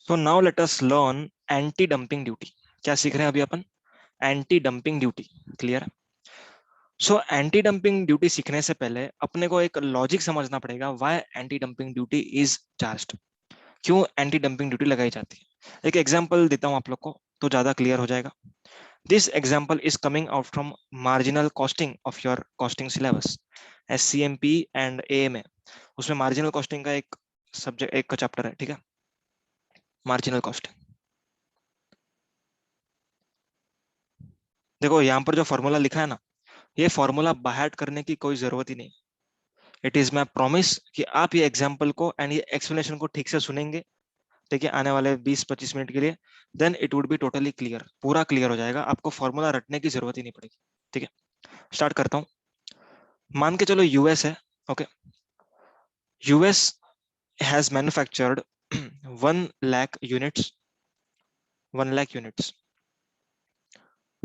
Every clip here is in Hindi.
सो now let us learn anti dumping duty. क्या सीख रहे हैं अभी अपन? Anti dumping duty. Clear? So anti dumping duty सीखने से पहले अपने को एक लॉजिक समझना पड़ेगा, why anti dumping duty is charged. क्यों एंटी डंपिंग ड्यूटी लगाई जाती है? एक एग्जांपल देता हूं आप लोग को तो ज्यादा क्लियर हो जाएगा। This example is coming out from marginal costing of your costing syllabus, SCMP and AMA। उसमें मार्जिनल कॉस्टिंग का एक सब्जेक्ट, एक चैप्टर है, ठीक है? Marginal costing. देखो यहाँ पर जो फॉर्मूला लिखा है ना, ये फॉर्मूला बाहर करने की कोई जरूरत ही नहीं। इट इज माई प्रॉमिस कि आप ये एग्जाम्पल को एंड ये एक्सप्लेनेशन को ठीक से सुनेंगे, ठीक है, आने वाले 20-25 मिनट के लिए, then it would be totally clear, पूरा क्लियर हो जाएगा, आपको फॉर्मूला रटने की जरूरत ही नहीं पड़ेगी। ठीक है, स्टार्ट करता हूँ। मान के चलो यूएस है, okay. US has manufactured 1 lakh units, 1 lakh units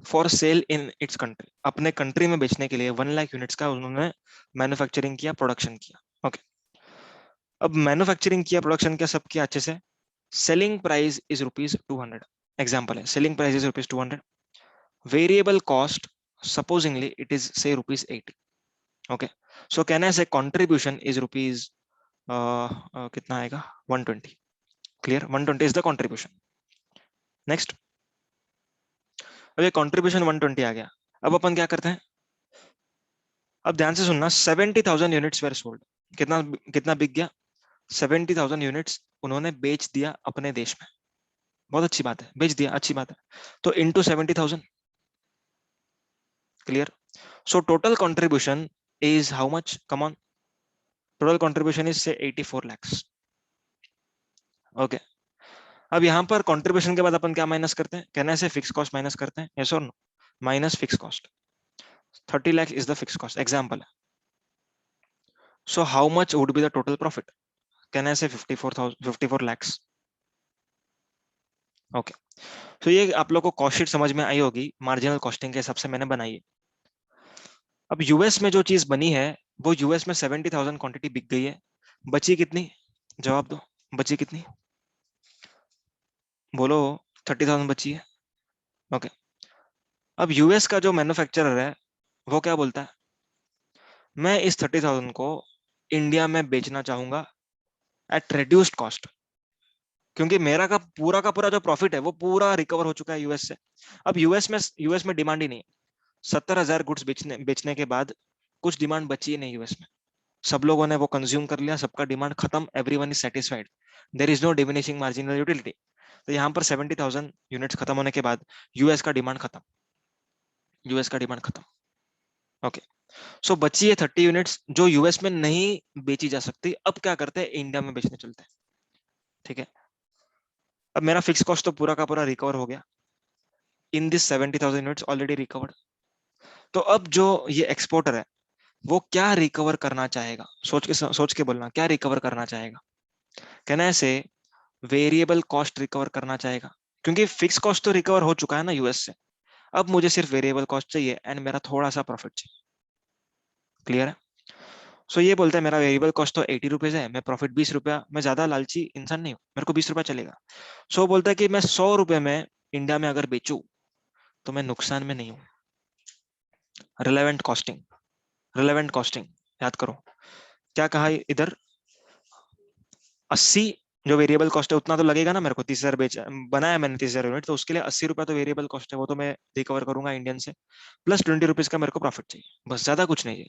for sale in its country. अपने कंट्री में बेचने के लिए 1 लाख यूनिट्स का उन्होंने मैन्युफैक्चरिंग किया, प्रोडक्शन किया, ओके। अब मैन्युफैक्चरिंग किया, प्रोडक्शन किया, सब किया अच्छे से। Selling price is ₹200। एग्जाम्पल है, selling price is ₹200। Variable cost supposedly it is से ₹80। ओके, सो कहना है कॉन्ट्रीब्यूशन इज रुपीज कितना आएगा? 120। Clear? 120 is the contribution. Next, अब ये कॉन्ट्रीब्यूशन 120 आ गया। अब अपन क्या करते हैं? अब ध्यान से सुनना, 70,000 यूनिट्स वेर सोल्ड। कितना कितना बिक गया? 70,000 यूनिट्स उन्होंने बेच दिया अपने देश में। बहुत अच्छी बात है, बेच दिया, अच्छी बात है। तो into 70,000। Clear? So total contribution is how much? Come on, total contribution is से 84 lakhs। ओके, अब यहाँ पर कॉन्ट्रीब्यूशन के बाद अपन क्या माइनस करते हैं? कहना है फिक्स कॉस्ट माइनस करते हैं, यस और no? Minus fix cost, 30 lakhs is the fix cost, example है। So how much would be the total profit? कहना है 54 lakhs। ओके, तो ये आप लोग को कॉस्ट शीट समझ में आई होगी, मार्जिनल कॉस्टिंग के हिसाब से मैंने बनाई है। अब यूएस में जो चीज बनी है, वो यूएस में 70,000 क्वांटिटी बिक गई है। बची कितनी? जवाब दो, बची कितनी? बोलो। 30,000 बची है, ओके। अब यूएस का जो मैन्युफैक्चरर है, वो क्या बोलता है? मैं इस 30,000 को इंडिया में बेचना चाहूंगा एट रिड्यूस्ड कॉस्ट, क्योंकि मेरा का पूरा जो प्रॉफिट है वो पूरा रिकवर हो चुका है यूएस से। अब यूएस में डिमांड ही नहीं है। 70,000 गुड्स बेचने बेचने के बाद कुछ डिमांड बची ही नहीं यूएस में। सब लोगों ने वो कंज्यूम कर लिया, सबका डिमांड खत्म, everyone is satisfied, there is no diminishing marginal utility. तो यहाँ पर 70,000 यूनिट्स खत्म होने के बाद यूएस का डिमांड खत्म, यूएस का डिमांड खत्म। ओके, सो बची है 30 यूनिट्स जो यूएस में नहीं बेची जा सकती। अब क्या करते हैं? इंडिया में बेचने चलते हैं, ठीक है। अब मेरा फिक्स कॉस्ट तो पूरा का पूरा रिकवर हो गया, in this 70,000 units already recovered. तो अब जो ये एक्सपोर्टर है, वो क्या रिकवर करना चाहेगा? सोच के बोलना, क्या रिकवर करना चाहेगा? कहना है से वेरिएबल कॉस्ट रिकवर करना चाहेगा, क्योंकि फिक्स कॉस्ट तो रिकवर हो चुका है ना यूएस से। अब मुझे सिर्फ वेरिएबल कॉस्ट चाहिए एंड मेरा थोड़ा सा प्रॉफिट चाहिए। क्लियर है? सो ये बोलता है मेरा वेरिएबल कॉस्ट तो ₹80 है, मैं प्रॉफिट ₹20, मैं ज्यादा लालची इंसान नहीं हूँ, मेरे को ₹20 चलेगा। सो बोलता है कि मैं ₹100 में इंडिया में अगर बेचूं तो मैं नुकसान में नहीं हूँ। रिलेवेंट कॉस्टिंग, रिलेवेंट कॉस्टिंग याद करो। क्या कहा इधर? 80 जो वेरिएबल कॉस्ट है उतना तो लगेगा ना मेरे को। 30,000 बनाया मैंने 30,000 यूनिट, तो उसके लिए ₹80 तो वेरिएबल कॉस्ट है, वो तो मैं रिकवर करूंगा इंडियन से, प्लस ₹20 का मेरे को प्रॉफिट चाहिए, बस, ज्यादा कुछ नहीं है।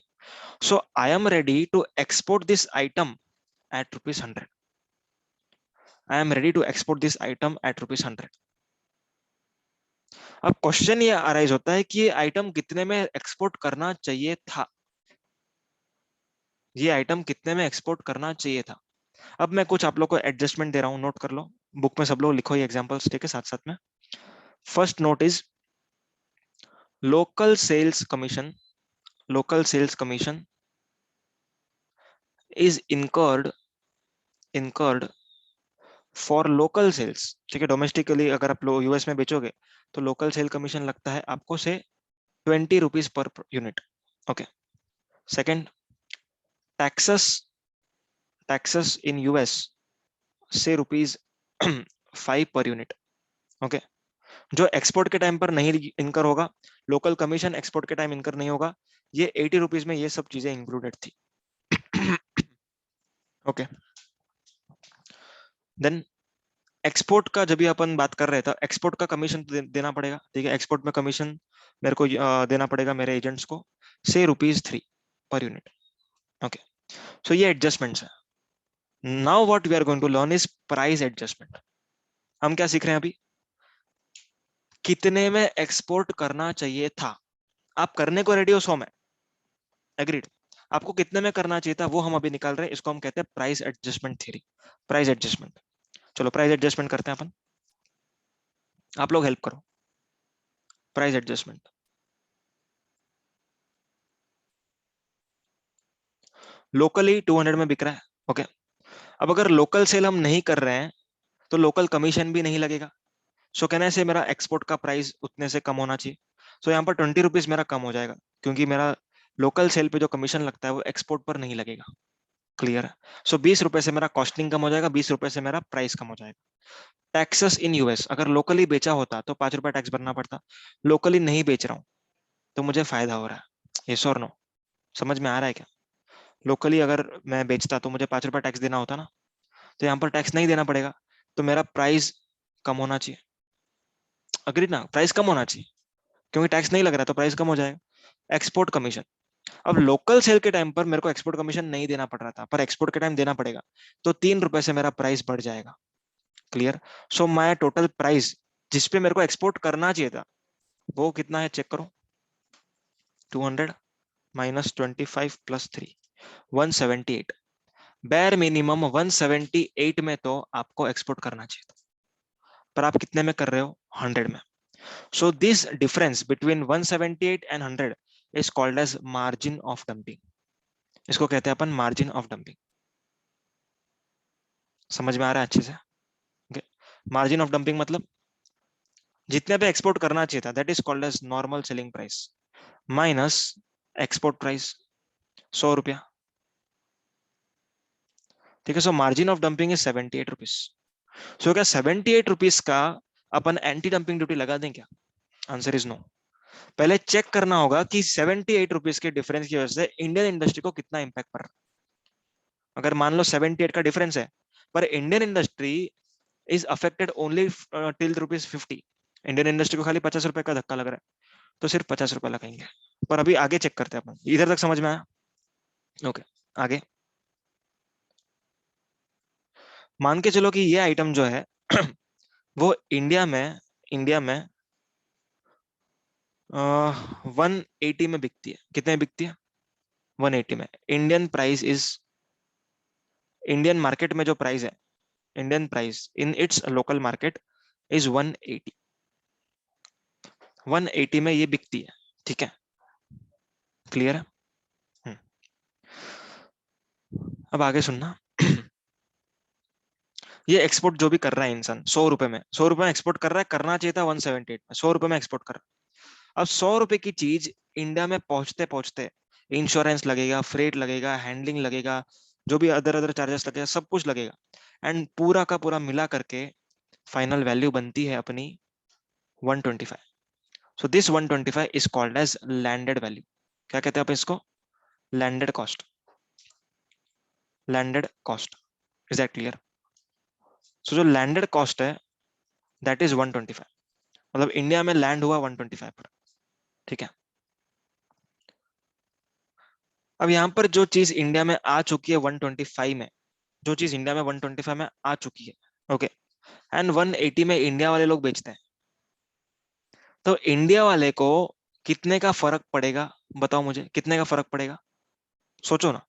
So I am ready to export this item at ₹100। I am ready to export this item at ₹100। अब क्वेश्चन ये अराइज होता है कि ये आइटम कितने में एक्सपोर्ट करना चाहिए था? ये आइटम कितने में एक्सपोर्ट करना चाहिए था? अब मैं कुछ आप लोग को एडजस्टमेंट दे रहा हूं, नोट कर लो। बुक में सब लोग लिखो ये एग्जांपल्स, ठीक है, साथ साथ में। First note is local sales commission, local sales commission is incurred for local sales। ठीक है, डोमेस्टिकली अगर आप लोग यूएस में बेचोगे तो लोकल सेल कमीशन लगता है आपको से ₹20 per unit. Okay, second, taxes, taxes in US से 5 पर यूनिट। ओके, जो एक्सपोर्ट के टाइम पर नहीं इनकर होगा, लोकल कमीशन एक्सपोर्ट के टाइम इनकर नहीं होगा, ये 80 रुपीज में ये सब चीजें इंक्लूडेड थी। ओके, देन एक्सपोर्ट का जब भी अपन बात कर रहे थे, एक्सपोर्ट का कमीशन तो देना पड़ेगा, ठीक है। एक्सपोर्ट में कमीशन मेरे को देना पड़ेगा मेरे एजेंट्स को, से ₹3 पर यूनिट। ओके, सो ये एडजस्टमेंट्स है। Now what we are going to learn is price adjustment. हम क्या सीख रहे हैं अभी, कितने में एक्सपोर्ट करना चाहिए था। आप करने को रेडी हो 100 में, एग्रीड। आपको कितने में करना चाहिए था वो हम अभी निकाल रहे हैं, इसको हम कहते हैं price adjustment theory, price adjustment. चलो प्राइस एडजस्टमेंट करते हैं अपन, आप लोग हेल्प करो। प्राइस एडजस्टमेंट, लोकली 200 में बिक रहा है। ओके, अब अगर लोकल सेल हम नहीं कर रहे हैं तो लोकल कमीशन भी नहीं लगेगा। सो कहने से मेरा एक्सपोर्ट का प्राइस उतने से कम होना चाहिए। सो यहाँ पर 20 रुपीज मेरा कम हो जाएगा, क्योंकि मेरा लोकल सेल पे जो कमीशन लगता है वो एक्सपोर्ट पर नहीं लगेगा। क्लियर है। सो 20 रुपए से मेरा कॉस्टिंग कम हो जाएगा, 20 रुपए से मेरा प्राइस कम हो जाएगा। टैक्सेस इन यूएस, अगर लोकली बेचा होता तो 5 रुपए टैक्स भरना पड़ता, लोकली नहीं बेच रहा हूँ तो मुझे फायदा हो रहा है। यस और नो, समझ में आ रहा है क्या। लोकली अगर मैं बेचता तो मुझे 5 रुपए टैक्स देना होता ना, तो यहाँ पर टैक्स नहीं देना पड़ेगा, तो मेरा प्राइस कम होना चाहिए। अग्री ना, प्राइस कम होना चाहिए, क्योंकि टैक्स नहीं लग रहा तो प्राइस कम हो जाएगा। एक्सपोर्ट कमीशन, अब लोकल सेल के टाइम पर मेरे को एक्सपोर्ट कमीशन नहीं देना पड़ रहा था, पर एक्सपोर्ट के टाइम देना पड़ेगा, तो 3 रुपए से मेरा प्राइस बढ़ जाएगा। Clear. So my total price जिसपे मेरे को एक्सपोर्ट करना चाहिए था वो कितना है, चेक करो। 200 माइनस 25 प्लस 3, 178। बैर मिनिमम 178 में तो आपको एक्सपोर्ट करना चाहिए था, पर आप कितने में कर रहे हो, 100 में। So this difference between 178 and 100 is called as margin of dumping. इसको कहते हैं अपन मार्जिन ऑफ डंपिंग। समझ में आ रहा है अच्छे से। मार्जिन ऑफ डंपिंग मतलब जितने पे एक्सपोर्ट करना चाहिए था, that is called as normal selling price minus export price, 100 रुपया। ठीक है, so margin of dumping is 78 rupees. So क्या 78 रुपीज का अपन एंटी डंपिंग ड्यूटी लगा दें क्या? Answer is no. पहले चेक करना होगा कि 78 रुपीज के डिफरेंस की वजह से इंडियन इंडस्ट्री को कितना इंपैक्ट पड़ रहा है। अगर मान लो 78 का डिफरेंस है, पर Indian industry is affected only till ₹50, Indian industry को खाली 50 रुपए का धक्का लग रहा है, तो सिर्फ 50 रुपए लगाएंगे। पर अभी आगे चेक करते हैं अपन, इधर तक समझ में आया। ओके, आगे मान के चलो कि ये आइटम जो है वो इंडिया में 180 में बिकती है। कितने में बिकती है, 180 में। इंडियन मार्केट में जो प्राइस है, Indian price in its local market is 180, 180 में ये बिकती है। ठीक है, क्लियर है। हम्म, अब आगे सुनना। ये एक्सपोर्ट जो भी कर रहा है इंसान 100 रुपए में, 100 रुपए में एक्सपोर्ट कर रहा है, करना चाहिए था 178 में, 100 रुपए में एक्सपोर्ट कर रहा है। अब 100 रुपए की चीज इंडिया में पहुंचते पहुंचते इंश्योरेंस लगेगा, फ्रेट लगेगा, हैंडलिंग लगेगा, जो भी अदर अदर चार्जेस लगेगा, सब कुछ लगेगा, एंड पूरा का पूरा मिला करके फाइनल वैल्यू बनती है अपनी 125। So this 125 is called as landed value. क्या कहते हैं आप इसको, landed cost. Landed cost, is that clear. So जो लैंडेड कॉस्ट है दैट इज 125, मतलब इंडिया में लैंड हुआ 125 पर। ठीक है, अब यहाँ पर जो चीज इंडिया में आ चुकी है 125 में, जो चीज इंडिया में 125 में आ चुकी है, ओके, एंड 180 में इंडिया वाले लोग बेचते हैं, तो इंडिया वाले को कितने का फर्क पड़ेगा, बताओ मुझे कितने का फर्क पड़ेगा। सोचो ना,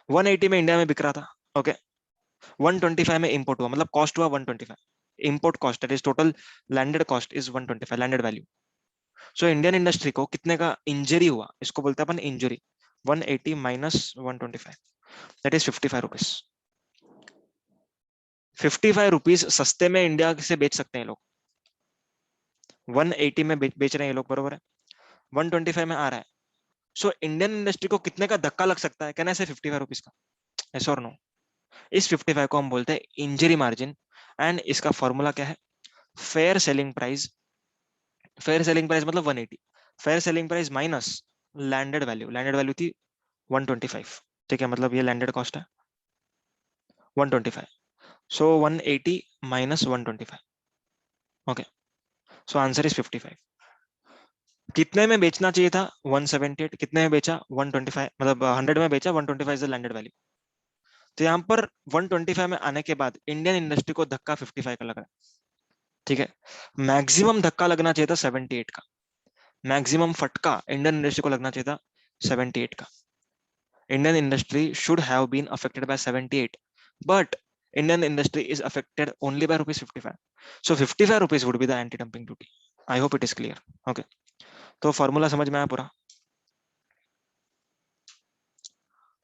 180 में इंडिया में बिक रहा था, ओके, 125 में इंपोर्ट हुआ, मतलब कॉस्ट हुआ 125, import cost that is total landed cost is 125, landed value. So Indian industry को कितने का इंजरी हुआ, इसको बोलते हैं अपन injury. 180 minus 125 that is 55 rupees. 55 rupees सस्ते में इंडिया से बेच सकते हैं लोग। 180 में बेच रहे हैं ये लोग, बरोबर है, 125 में आ रहा है। सो इंडियन इंडस्ट्री को कितने का धक्का लग सकता है, कहना है 55 रुपीज का, ऐसा और नो। इस 55 को हम बोलते हैं इंजरी मार्जिन, एंड इसका फॉर्मूला क्या है? Fair selling price, fair selling price मतलब 180, fair selling price minus landed value, landed value थी 125, ठीक है, मतलब ये लैंडेड कॉस्ट है 125, सो 180 minus 125, okay, so answer is 55। कितने में बेचना चाहिए था? 178, कितने में बेचा? 125, मतलब 100 में बेचा, 125 इज द लैंडेड वैल्यू। तो यहाँ पर 125 में आने के बाद इंडियन इंडस्ट्री को धक्का 55 का लग रहा है, ठीक है। मैक्सिमम धक्का लगना चाहिए था 78 का, मैक्सिमम फटका इंडियन इंडस्ट्री को लगना चाहिए था 78 का। Indian industry should have been affected by 78, but Indian industry is affected only by rupees 55. So 55 rupees would be the anti-dumping duty. I hope it is clear. Okay. तो फॉर्मूला समझ में आया पूरा?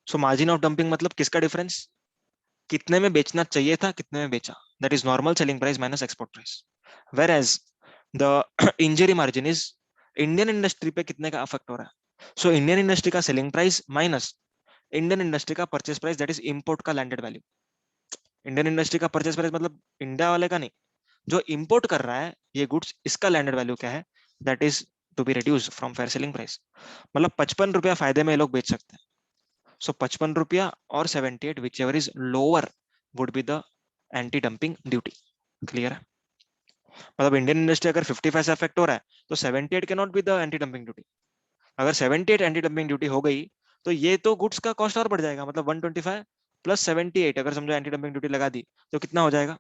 सो मार्जिन ऑफ डंपिंग मतलब किसका डिफरेंस? कितने में बेचना चाहिए था, कितने में बेचा, that is normal selling price minus export price. Whereas the injury margin is Indian industry पे कितने का अफेक्ट हो रहा है। सो इंडियन इंडस्ट्री का selling price minus Indian industry का purchase price, that is import का लैंडेड वैल्यू। इंडियन इंडस्ट्री का परचेस प्राइस मतलब इंडिया वाले का नहीं, जो इंपोर्ट कर रहा है ये गुड्स, इसका लैंडेड वैल्यू क्या है, that is to be reduce from fair selling price. मतलब 55 रुपया फायदे में ये लोग बेच सकते हैं। सो 55 रुपया और 78, which ever is lower would be the anti dumping duty. Clear है? मतलब इंडियन इंडस्ट्री अगर 55 से अफेक्ट हो रहा है तो 78 के not be the anti dumping duty. अगर 78 एंटी डंपिंग ड्यूटी हो गई तो ये तो गुड्स का कॉस्ट और बढ़ जाएगा, मतलब 125 प्लस 78, अगर समझो एंटी डंपिंग ड्यूटी लगा दी तो कितना हो जाएगा?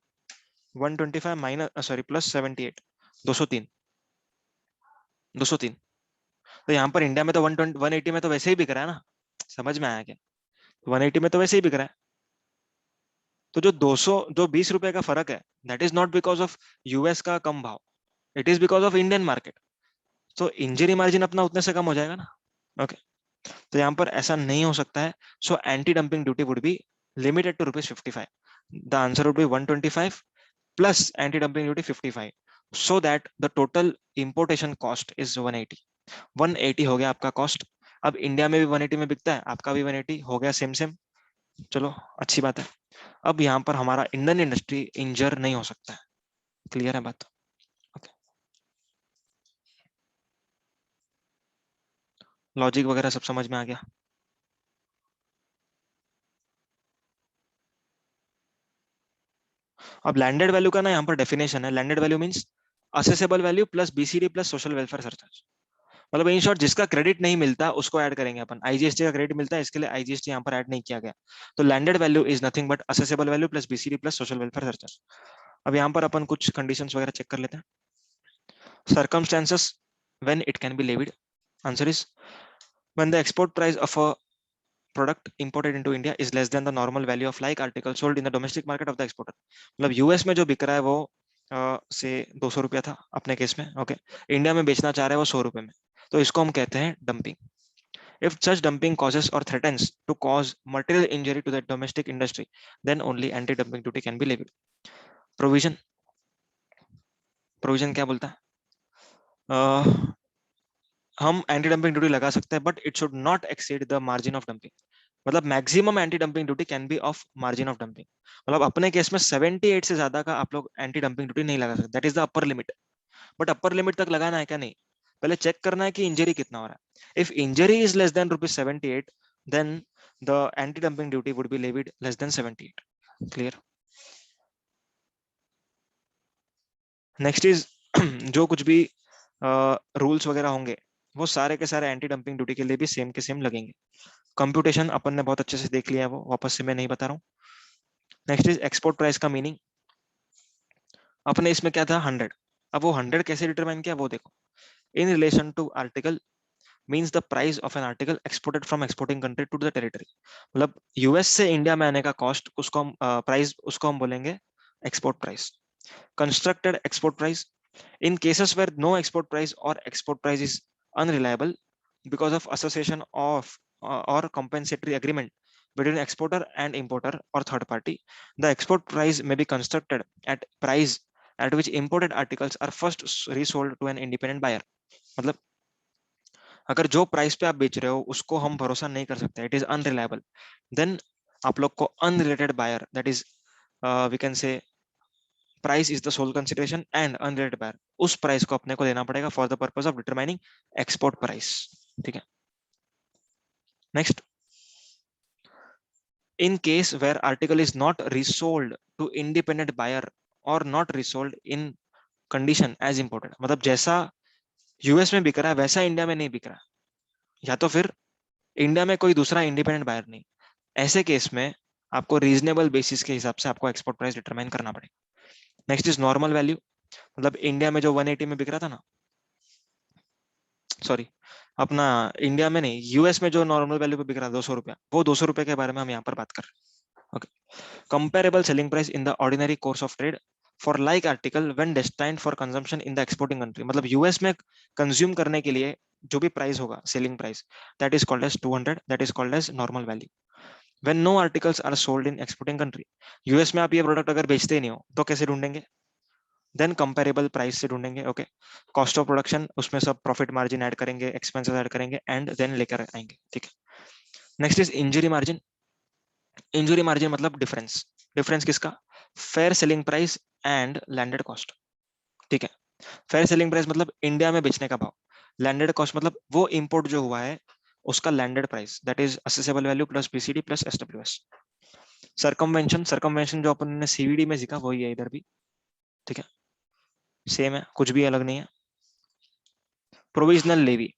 125 माइनस सॉरी प्लस 78, 203, 203। तो यहाँ पर इंडिया में तो 120 180 में तो वैसे ही बिक रहा है ना, समझ में आया क्या? 180 में तो वैसे ही बिक रहा है। तो जो 200 जो 20 रुपए का फर्क है, that is not because of US का कम भाव, it is because of Indian market. तो इंजरी मार्जिन अपना उतने से कम हो जाएगा ना। ओके, तो यहाँ पर ऐसा नहीं हो सकता है। So anti dumping duty would be limited to ₹55। The answer would be 125 plus anti dumping duty 55, so that the total importation cost is 180। 180 हो गया आपका कॉस्ट। अब इंडिया में भी 180 में बिकता है, आपका भी 180 हो गया, सेम सेम। चलो अच्छी बात है। अब यहाँ पर हमारा इंडियन इंडस्ट्री इंजर नहीं हो सकता है। क्लियर है बात? ओके, लॉजिक वगैरह सब समझ में आ गया? अब लैंडेड वैल्यू का ना यहाँ पर डेफिनेशन है, landed value means accessible value plus BCD plus social welfare surcharge. मतलब इन शॉर्ट जिसका क्रेडिट नहीं मिलता उसको ऐड करेंगे अपन। आईजीएसटी का क्रेडिट मिलता है, इसके लिए आईजीएसटी यहाँ पर ऐड नहीं किया गया। तो landed value is nothing but accessible value plus BCD plus social welfare surcharge. अब यहाँ पर अपन कुछ कंडीशंस वगैरह चेक कर लेते हैं। Circumstances when it can be levied, answer is when the export price of a product imported into India is less than the normal value of like article sold in the domestic market of the exporter। मतलब यूएस में जो बिक रहा है वो से 200 रुपया था अपने केस में, ओके, इंडिया में बेचना चाह रहे हैं वो 100 रुपए में, तो इसको हम कहते हैं dumping. If such dumping causes or threatens to cause material injury to the domestic industry, then only anti dumping duty can be levied। Provision, provision क्या बोलता है? हम एंटी डंपिंग ड्यूटी लगा सकते हैं but it should not exceed the margin of dumping. मतलब maximum anti dumping duty can be of margin of dumping. मतलब अपने केस में 78 से ज्यादा का आप लोग एंटी डंपिंग ड्यूटी नहीं लगा सकते, that is the upper limit. But upper limit तक लगाना है क्या? नहीं, पहले चेक करना है कि इंजरी कितना हो रहा है। If injury is less than ₹78, then the anti dumping duty would be levied less than 78। Clear? Next is जो कुछ भी रूल्स वगैरह होंगे वो सारे के सारे एंटी डंपिंग ड्यूटी के लिए भी सेम के सेम लगेंगे। कंप्यूटेशन अपन ने बहुत अच्छे से देख लिया है, वो वापस से मैं नहीं बता रहा हूँ। नेक्स्ट इज एक्सपोर्ट प्राइस का मीनिंग। अपने इसमें क्या था? 100। अब वो 100 कैसे डिटरमाइन किया वो देखो। In relation to article means the price of an article exported from exporting country to the territory. मतलब यूएस से इंडिया में आने का कॉस्ट, उसको हम प्राइस उसको हम बोलेंगे export price. Constructed export price in cases where no export price or export price is unreliable because of association of or compensatory agreement between exporter and importer or third party, the export price may be constructed at price at which imported articles are first resold to an independent buyer। मतलब अगर जो प्राइस पे आप बेच रहे हो उसको हम भरोसा नहीं कर सकते, इट इज अनरिलायबल, देन आप लोग को unrelated buyer, that is we can say price is the sole consideration and unrelated buyer, उस प्राइस को अपने को देना पड़ेगा for the purpose of determining export price. ठीक है, next, in case where article is not resold to independent buyer or not resold in condition as imported, मतलब जैसा यूएस में बिक रहा है वैसा इंडिया में नहीं बिक रहा, या तो फिर इंडिया में कोई दूसरा इंडिपेंडेंट बायर नहीं, ऐसे केस में आपको रीजनेबल बेसिस के हिसाब से आपको एक्सपोर्ट प्राइस डिटरमाइन करना पड़ेगा। नेक्स्ट इज नॉर्मल वैल्यू, मतलब इंडिया में जो 180 में बिक रहा था ना, सॉरी अपना इंडिया में नहीं, यूएस में जो नॉर्मल वैल्यू पे बिक रहा है 200 रुपया, वो 200 रुपये के बारे में हम यहाँ पर बात कर रहे हैं। Okay, comparable selling price in the ordinary course of trade for like article when destined for consumption in the exporting country, मतलब यूएस में कंज्यूम करने के लिए जो भी प्राइस होगा selling price, that is called as 200, that is called as normal value. When no articles are sold in exporting country, US में आप ये प्रोडक्ट अगर बेचते ही नहीं हो तो कैसे ढूंढेंगे, देन कंपेरेबल प्राइस से ढूंढेंगे। ओके, कॉस्ट ऑफ प्रोडक्शन, उसमें सब प्रॉफिट मार्जिन ऐड करेंगे, एक्सपेंसेस ऐड करेंगे एंड देन लेकर आएंगे। ठीक है, next is injury margin. Injury margin मतलब डिफरेंस, डिफरेंस किसका, fair selling price and landed cost. ठीक है, फेयर सेलिंग प्राइस मतलब इंडिया में बेचने का भाव, लैंडेड कॉस्ट मतलब वो इंपोर्ट जो हुआ है उसका landed price, that is assessable value plus PCD plus SWS. Circumvention, circumvention जो अपन ने सीवीडी में सीखा वही है इधर भी। ठीक है, सेम है, कुछ भी अलग नहीं है। प्रोविजनल लेवी,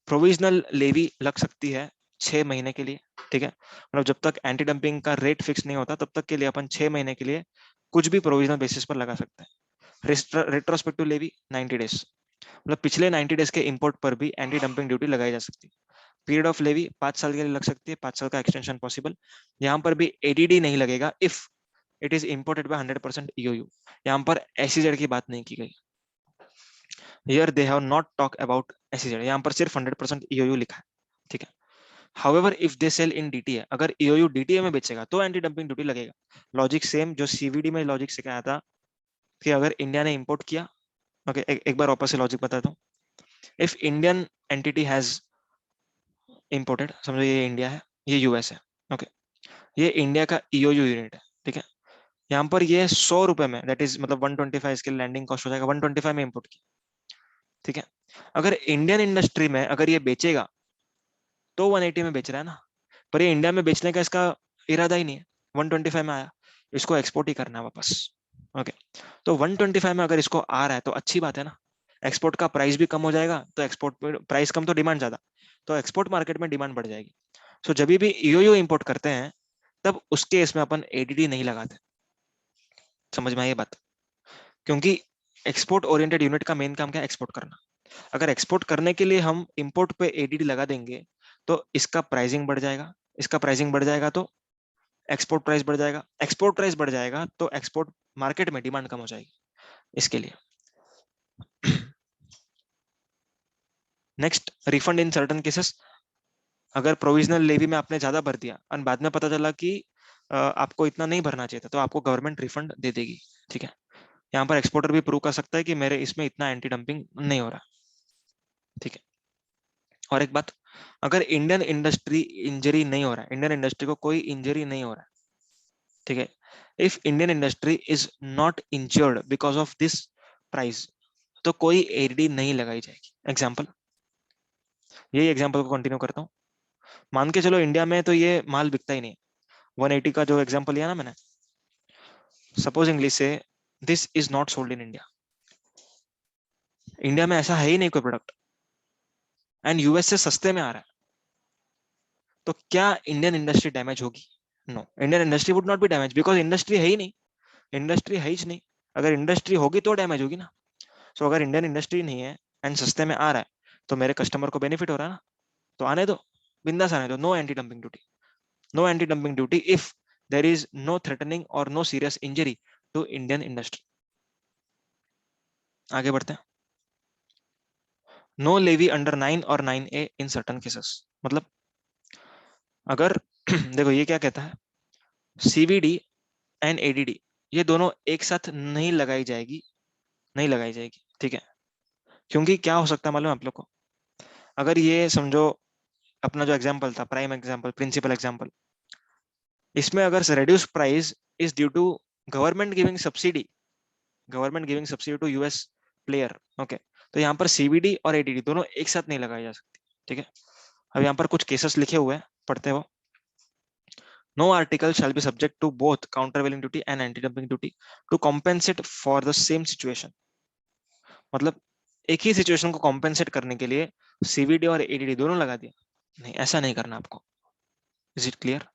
प्रोविजनल लेवी लग सकती है 6 महीने के लिए। ठीक है, मतलब जब तक एंटी डंपिंग का रेट फिक्स नहीं होता तब तक के लिए अपन 6 महीने के लिए कुछ भी प्रोविजनल बेसिस पर लगा सकते हैं। रेट्रोस्पेक्टिव लेवी 90 डेज, मतलब पिछले 90 डेज के इंपोर्ट पर भी एंटी डंपिंग ड्यूटी लगाई जा सकती है। पीरियड ऑफ लेवी 5 साल के लिए लग सकती है, 5 साल का एक्सटेंशन पॉसिबल। यहाँ पर भी एडीडी नहीं लगेगा if it is imported by 100% EOU, यहाँ पर एसईजेड की बात नहीं की गई। Here they have not talk about SEZ, यहाँ पर सिर्फ 100% ईओयू लिखा है। ठीक है, however if they sell in DTA, अगर ईओयू डीटीए में बेचेगा तो एंटी डंपिंग ड्यूटी लगेगा। लॉजिक सेम जो सीवीडी में लॉजिक सिखाया था कि अगर इंडिया ने इंपोर्ट किया, ओके एक बार वापस से लॉजिक बताता हूँ। If Indian entity has imported, समझो ये इंडिया है, ये यूएस है, ओके ये इंडिया का ईओयू यूनिट है। ठीक है, यहाँ पर ये 100 रुपए में, दैट इज मतलब 125 इसके लैंडिंग कॉस्ट हो जाएगा, 125 में इंपोर्ट की। ठीक है, अगर इंडियन इंडस्ट्री में अगर ये बेचेगा तो 180 में बेच रहा है ना, पर ये इंडिया में बेचने का इसका इरादा ही नहीं है, 125 में आया, इसको एक्सपोर्ट ही करना है वापस। ओके, तो 125 में अगर इसको आ रहा है तो अच्छी बात है ना, एक्सपोर्ट का प्राइस भी कम हो जाएगा, तो एक्सपोर्ट प्राइस कम तो डिमांड ज्यादा, तो एक्सपोर्ट मार्केट में डिमांड बढ़ जाएगी। सो जब भी ईओयू इंपोर्ट करते हैं तब उसके इसमें अपन एडीडी नहीं लगाते, समझ में आई ये बात, क्योंकि एक्सपोर्ट ओरिएंटेड यूनिट का मेन काम क्या है, एक्सपोर्ट करना। अगर एक्सपोर्ट करने के लिए हम इंपोर्ट पे एडीडी लगा देंगे तो इसका प्राइसिंग बढ़ जाएगा, इसका प्राइसिंग बढ़ जाएगा तो एक्सपोर्ट प्राइस बढ़ जाएगा, एक्सपोर्ट प्राइस बढ़ जाएगा तो एक्सपोर्ट मार्केट में डिमांड कम हो जाएगी इसके लिए। Next, refund in certain cases, अगर प्रोविजनल लेवी में आपने ज्यादा भर दिया और बाद में पता चला कि आपको इतना नहीं भरना चाहिए था तो आपको गवर्नमेंट रिफंड दे देगी। ठीक है, यहाँ पर एक्सपोर्टर भी प्रूव कर सकता है कि मेरे इसमें इतना एंटी डंपिंग नहीं हो रहा। ठीक है, और एक बात, अगर इंडियन इंडस्ट्री इंजरी नहीं हो रहा है, इंडियन इंडस्ट्री को कोई इंजरी नहीं हो रहा है, ठीक है, if Indian industry is not injured because of this price, तो कोई एडी नहीं लगाई जाएगी। एग्जाम्पल, यही एग्जाम्पल को कंटिन्यू करता हूँ। मान के चलो इंडिया में तो ये माल बिकता ही नहीं है, 180 का जो एग्जाम्पल लिया ना मैंने, सपोजिंगली से this is not sold in India, India में ऐसा है ही नहीं कोई प्रोडक्ट एंड यूएस से सस्ते में आ रहा है, तो क्या इंडियन इंडस्ट्री डैमेज होगी? No, Indian industry would not be damage because industry है ही नहीं, इंडस्ट्री है ही नहीं, अगर इंडस्ट्री होगी तो डैमेज होगी ना। सो अगर इंडियन इंडस्ट्री नहीं है एंड सस्ते में आ रहा है तो मेरे कस्टमर को बेनिफिट हो रहा है ना, तो आने दो, बिंदास आने दो, no anti dumping duty, no anti dumping duty if there is no threatening और no serious injury to Indian industry. आगे बढ़ते हैं। नो लेवी अंडर 9 और 9A इन सर्टन केसेस, मतलब अगर देखो ये क्या कहता है, सीवीडी एंड एडीडी ये दोनों एक साथ नहीं लगाई जाएगी, नहीं लगाई जाएगी। ठीक है, क्योंकि क्या हो सकता है मालूम है आप लोग को, अगर ये समझो अपना जो एग्जांपल था, प्राइम एग्जांपल, प्रिंसिपल एग्जांपल, इसमें अगर reduce price is due to government giving subsidy to US player, okay, तो यहाँ पर सीवीडी और एडीडी दोनों एक साथ नहीं लगाई जा सकती, ठीक है। अब यहाँ पर कुछ केसेस लिखे हुए हैं, पढ़ते हैं वो। No article shall be subject to both countervailing duty and anti-dumping duty to compensate for the same situation. मतलब एक ही सिचुएशन को कॉम्पेंसेट करने के लिए सीवीडी और एडीडी दोनों लगा दिया, नहीं, ऐसा नहीं करना आपको। Is it clear?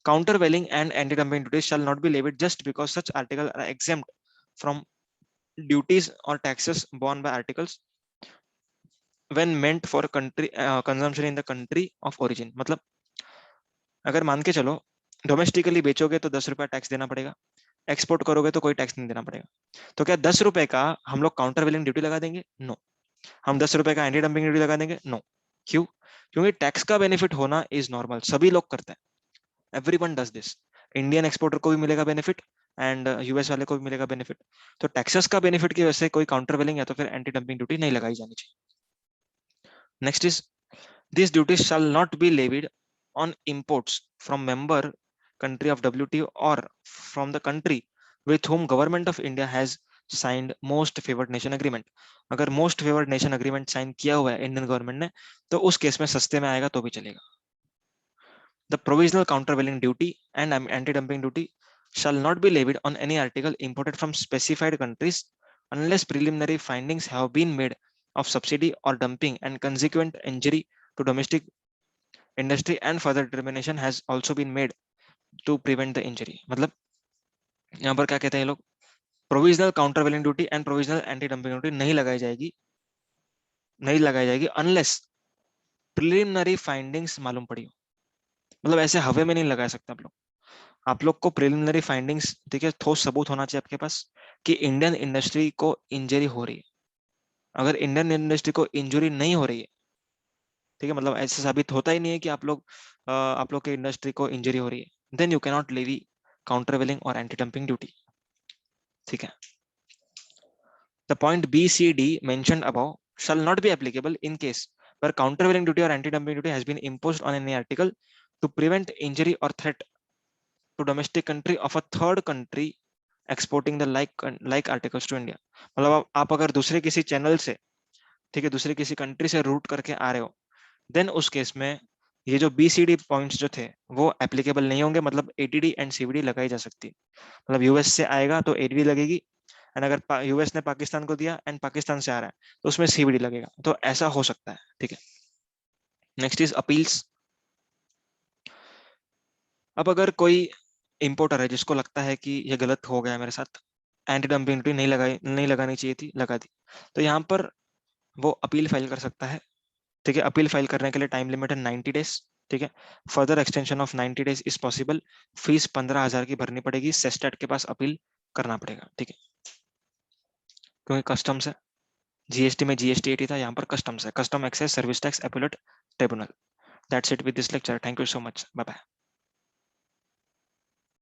Countervailing and anti-dumping duties shall not be levied just because such articles are exempt from duties or taxes borne by articles when meant for country consumption in the country of origin. मतलब अगर मान के चलो डोमेस्टिकली बेचोगे तो 10 रुपया टैक्स देना पड़ेगा, एक्सपोर्ट करोगे तो कोई टैक्स नहीं देना पड़ेगा, तो क्या 10 रुपए का हम लोग काउंटर वेलिंग ड्यूटी लगा देंगे? नो। हम 10 रुपए का एंटी डंपिंग ड्यूटी लगा देंगे? नो। क्यों? क्योंकि टैक्स का बेनिफिट होना इज नॉर्मल, सभी लोग करते हैं, everyone does this. Indian exporter को भी मिलेगा बेनिफिट एंड यूएस वाले को भी मिलेगा बेनिफिट, तो टैक्सेस का बेनिफिट की वजह से कोई काउंटर वेलिंग या तो फिर एंटी डंपिंग ड्यूटी नहीं लगाई जानी चाहिए। Next is this duty shall not be levied on imports from member country of WTO or from the country with whom government of India has signed most favored nation agreement. अगर most favored nation agreement sign किया हुआ है इंडियन गवर्नमेंट ने, तो उस केस में सस्ते में आएगा तो भी चलेगा। The provisional countervailing duty and anti-dumping duty shall not be levied on any article imported from specified countries unless preliminary findings have been made of subsidy or dumping and consequent injury to domestic industry and further determination has also been made to prevent the injury. मतलब यहाँ पर क्या कहते हैं ये लोग, provisional countervailing duty and provisional anti dumping duty नहीं लगाई जाएगी अनलेस प्रिलिमिनरी फाइंडिंग्स मालूम पड़ी हो। मतलब ऐसे हवे में नहीं लगा सकते आप लोग को प्रिलिमिनरी फाइंडिंग्स, ठीक है, ठोस सबूत होना चाहिए आपके पास कि इंडियन इंडस्ट्री को इंजरी हो रही है। अगर इंडियन इंडस्ट्री को इंजरी नहीं हो रही है, ठीक है, मतलब ऐसा साबित होता ही नहीं है कि आप लोग के इंडस्ट्री को इंजरी हो रही है, then you can not levy countervailing और एंटी डंपिंग ड्यूटी, ठीक है। The point B, C, D mentioned above shall not be applicable in case where countervailing duty or anti-dumping duty has been imposed on any article to prevent injury or threat to domestic country of a third country exporting the like articles to India. मतलब आप अगर दूसरे किसी चैनल से, ठीक है, दूसरे किसी कंट्री से रूट करके आ रहे हो, देन उस केस में ये जो BCD पॉइंट्स जो थे वो एप्लीकेबल नहीं होंगे, मतलब ADD एंड CVD लगाई जा सकती है। मतलब यूएस से आएगा तो ADD लगेगी, एंड अगर यूएस ने पाकिस्तान को दिया एंड पाकिस्तान से आ रहा है तो उसमें CVD लगेगा, तो ऐसा हो सकता है, ठीक है। Next is appeals. अब अगर कोई इंपोर्टर है जिसको लगता है कि ये गलत हो गया मेरे साथ, एंटी डंपिंग ड्यूटी नहीं लगानी चाहिए थी, लगा दी, तो यहाँ पर वो अपील फाइल कर सकता है, ठीक है। अपील फाइल करने के लिए टाइम लिमिट है 90 डेज, ठीक है। Further extension of 90 days is possible. Fees 15,000 की भरनी पड़ेगी, सेस्टेट के पास अपील करना पड़ेगा, ठीक है, क्योंकि कस्टम्स है। जीएसटी में GST 80 था, यहाँ पर कस्टम्स है, custom excise service tax appellate tribunal. That's it with this lecture. Thank you so much, bye bye.